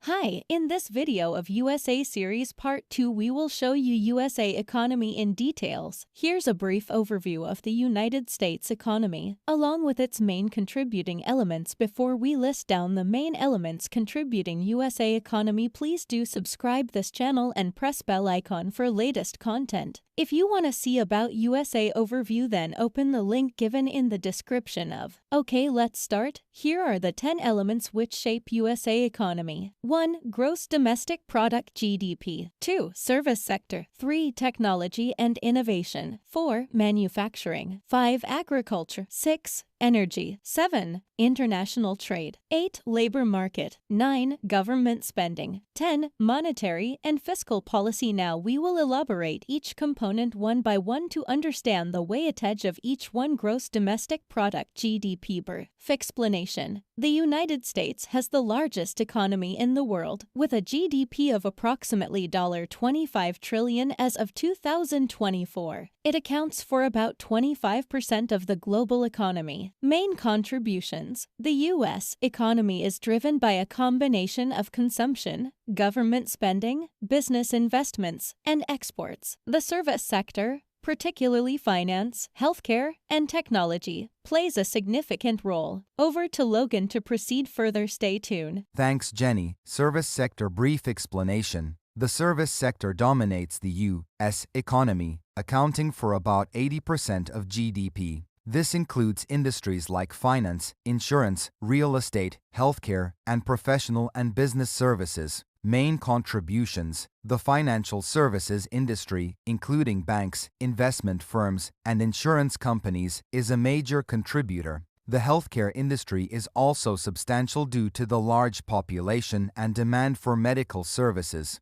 Hi, in this video of USA Series Part 2 we will show you USA economy in details. Here's a brief overview of the United States economy, along with its main contributing elements. Before we list down the main elements contributing USA economy, please do subscribe this channel and press bell icon for latest content. If you want to see about USA overview, then open the link given in the description of. Okay, let's start. Here are the 10 elements which shape USA economy. 1. Gross domestic product GDP. 2. Service sector. 3. Technology and innovation. 4. Manufacturing. 5. Agriculture. 6. Energy. 7. International trade. 8. Labor market. 9. Government spending. 10. Monetary and fiscal policy. Now we will elaborate each component one by one to understand the weightage of each one. Gross domestic product GDP. Brief explanation. The United States has the largest economy in the world, with a GDP of approximately $25 trillion as of 2024. It accounts for about 25% of the global economy. Main contributions. The U.S. economy is driven by a combination of consumption, government spending, business investments, and exports. The service sector, particularly finance, healthcare, and technology, plays a significant role. Over to Logan to proceed further. Stay tuned. Thanks, Jenny. Service sector. Brief explanation. The service sector dominates the U.S. economy, accounting for about 80% of GDP. This includes industries like finance, insurance, real estate, healthcare, and professional and business services. Main contributions. The financial services industry, including banks, investment firms, and insurance companies, is a major contributor. The healthcare industry is also substantial due to the large population and demand for medical services.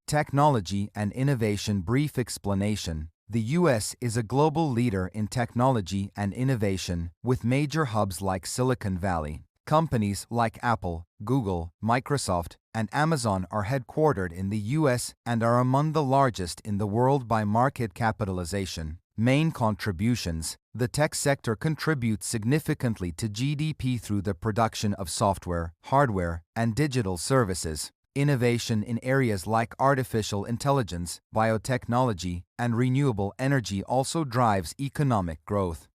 Technology and innovation. Brief explanation. The U.S. is a global leader in technology and innovation, with major hubs like Silicon Valley. Companies like Apple, Google, Microsoft, and Amazon are headquartered in the U.S. and are among the largest in the world by market capitalization. Main contributions. The tech sector contributes significantly to GDP through the production of software, hardware, and digital services. Innovation in areas like artificial intelligence, biotechnology, and renewable energy also drives economic growth.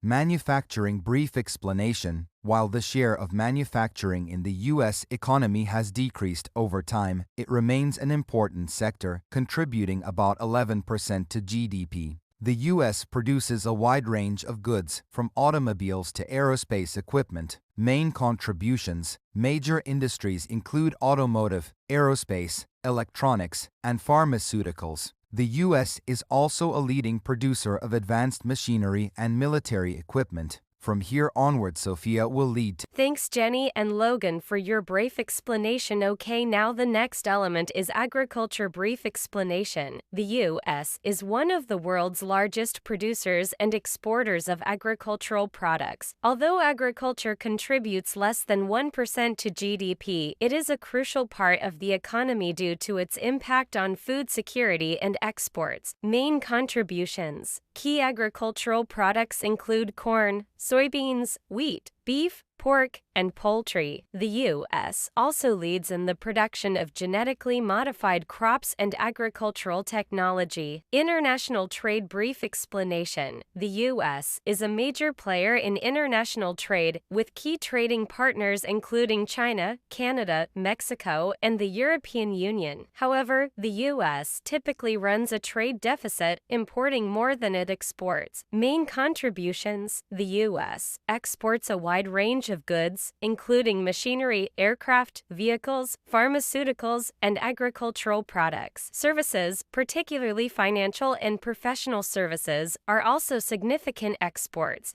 Manufacturing. Brief explanation. While the share of manufacturing in the U.S. economy has decreased over time, it remains an important sector, contributing about 11% to GDP. The U.S. produces a wide range of goods, from automobiles to aerospace equipment. Main contributions. Major industries include automotive, aerospace, electronics, and pharmaceuticals. The U.S. is also a leading producer of advanced machinery and military equipment. From here onward, Sophia will lead. Thanks, Jenny and Logan, for your brief explanation. Okay, now the next element is agriculture. Brief explanation. The U.S. is one of the world's largest producers and exporters of agricultural products. Although agriculture contributes less than 1% to GDP, it is a crucial part of the economy due to its impact on food security and exports. Main contributions. Key agricultural products include corn, soybeans, wheat, beef, pork, and poultry. The U.S. also leads in the production of genetically modified crops and agricultural technology. International trade. Brief explanation. The U.S. is a major player in international trade, with key trading partners including China, Canada, Mexico, and the European Union. However, the U.S. typically runs a trade deficit, importing more than it exports. Main contributions. The U.S. exports a wide range of goods, including machinery, aircraft, vehicles, pharmaceuticals, and agricultural products. Services, particularly financial and professional services, are also significant exports.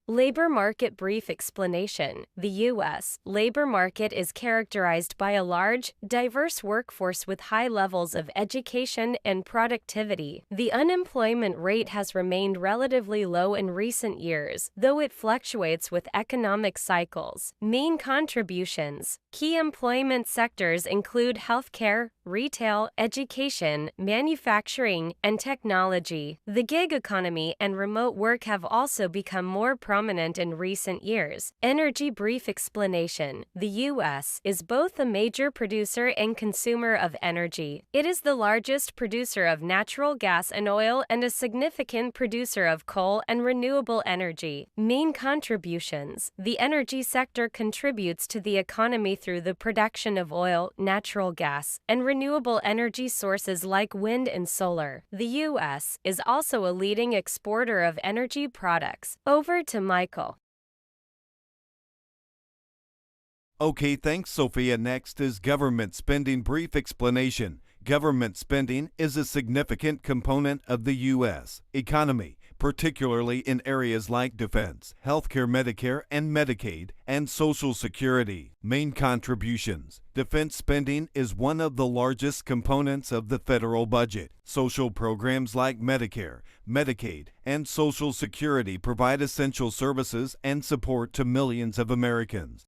Labor market. Brief explanation. The U.S. labor market is characterized by a large, diverse workforce with high levels of education and productivity. The unemployment rate has remained relatively low in recent years, though it fluctuates with economic cycles. Main contributions. Key employment sectors include healthcare, retail, education, manufacturing, and technology. The gig economy and remote work have also become more prominent in recent years. Energy brief explanation. The U.S. is both a major producer and consumer of energy. It is the largest producer of natural gas and oil and a significant producer of coal and renewable energy. Main contributions. The energy sector contributes to the economy through the production of oil, natural gas, and renewable energy sources like wind and solar. The U.S. is also a leading exporter of energy products. Over to Michael. Okay, thanks, Sophia. Next is government spending brief explanation. Government spending is a significant component of the U.S. economy, particularly in areas like defense, healthcare, Medicare and Medicaid, and Social Security. Main contributions. Defense spending is one of the largest components of the federal budget. Social programs like Medicare, Medicaid, and Social Security provide essential services and support to millions of Americans.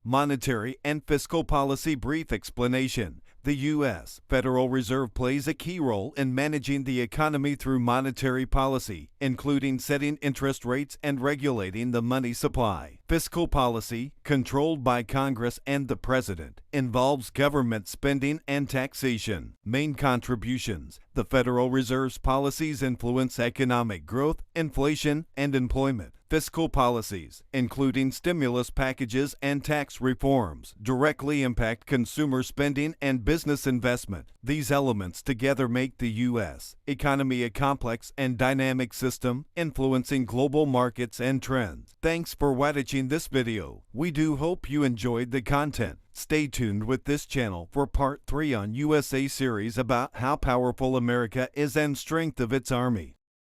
Monetary and fiscal policy brief explanation. The U.S. Federal Reserve plays a key role in managing the economy through monetary policy, including setting interest rates and regulating the money supply. Fiscal policy, controlled by Congress and the President, involves government spending and taxation. Main contributions. The Federal Reserve's policies influence economic growth, inflation, and employment. Fiscal policies, including stimulus packages and tax reforms, directly impact consumer spending and business investment. These elements together make the U.S. economy a complex and dynamic system, influencing global markets and trends. Thanks for watching this video. We do hope you enjoyed the content. Stay tuned with this channel for part 3 on USA series about how powerful America is and strength of its army.